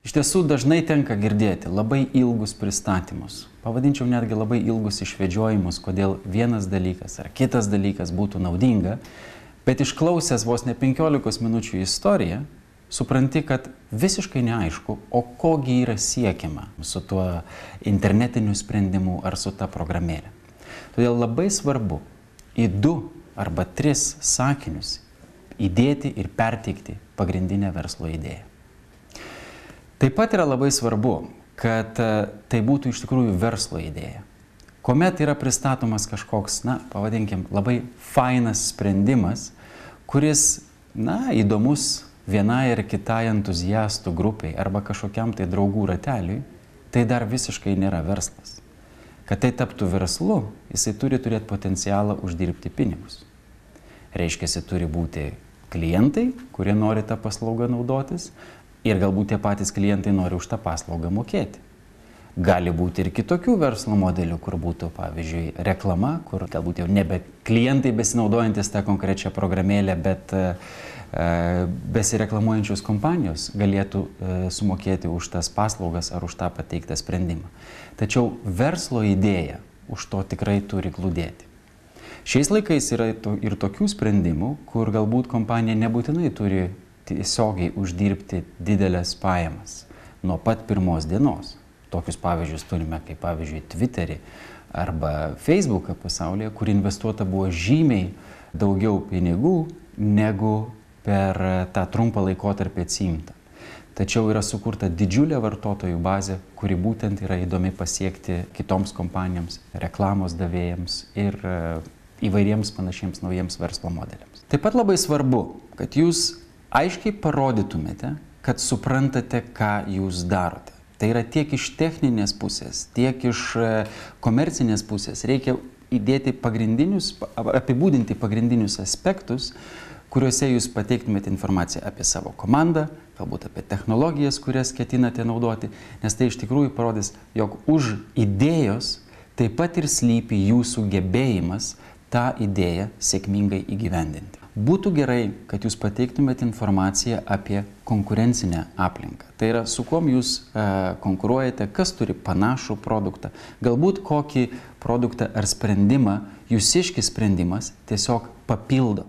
Iš tiesų dažnai tenka girdėti labai ilgus pristatymus, pavadinčiau netgi labai ilgus išvedžiojimus, kodėl vienas dalykas ar kitas dalykas būtų naudinga, bet išklausęs vos ne 15 minučių istoriją, supranti, kad visiškai neaišku, o kogi yra siekiama su tuo internetiniu sprendimu ar su ta programėlė. Todėl labai svarbu į 2 arba 3 sakinius įdėti ir perteikti pagrindinę verslo idėją. Taip pat yra labai svarbu, kad tai būtų iš tikrųjų verslo idėja. Kuomet yra pristatomas kažkoks, pavadinkim, labai fainas sprendimas, kuris, įdomus vienai ar kitai entuziastų grupiai arba kažkokiam tai draugų rateliui, tai dar visiškai nėra verslas. Kad tai taptų verslu, jisai turi turėti potencialą uždirbti pinigus. Reiškia, turi būti klientai, kurie nori tą paslaugą naudotis, ir galbūt tie patys klientai nori už tą paslaugą mokėti. Gali būti ir kitokių verslo modelių, kur būtų, pavyzdžiui, reklama, kur galbūt jau nebe klientai besinaudojantis tą konkrečią programėlę, bet besireklamuojančios kompanijos galėtų sumokėti už tas paslaugas ar už tą pateiktą sprendimą. Tačiau verslo idėja už to tikrai turi glūdėti. Šiais laikais yra ir tokių sprendimų, kur galbūt kompanija nebūtinai turi tiesiogiai uždirbti didelės pajamas nuo pat pirmos dienos. Tokius pavyzdžius turime kaip pavyzdžiui Twitterį arba Facebooką pasaulyje, kur investuota buvo žymiai daugiau pinigų negu per tą trumpą laikotarpį atsiimta. Tačiau yra sukurta didžiulė vartotojų bazė, kuri būtent yra įdomi pasiekti kitoms kompanijoms, reklamos davėjams ir įvairiems panašiems naujiems verslo modeliams. Taip pat labai svarbu, kad jūs aiškiai parodytumėte, kad suprantate, ką jūs darote. Tai yra tiek iš techninės pusės, tiek iš komercinės pusės. Reikia apibūdinti pagrindinius aspektus, kuriuose jūs pateiktumėte informaciją apie savo komandą, galbūt apie technologijas, kurias ketinate naudoti, nes tai iš tikrųjų parodys, jog už idėjos taip pat ir slypi jūsų gebėjimas tą idėją sėkmingai įgyvendinti. Būtų gerai, kad jūs pateiktumėte informaciją apie konkurencinę aplinką. Tai yra, su kuom jūs konkuruojate, kas turi panašų produktą, galbūt kokį produktą ar sprendimą jūsiškis sprendimas tiesiog papildo.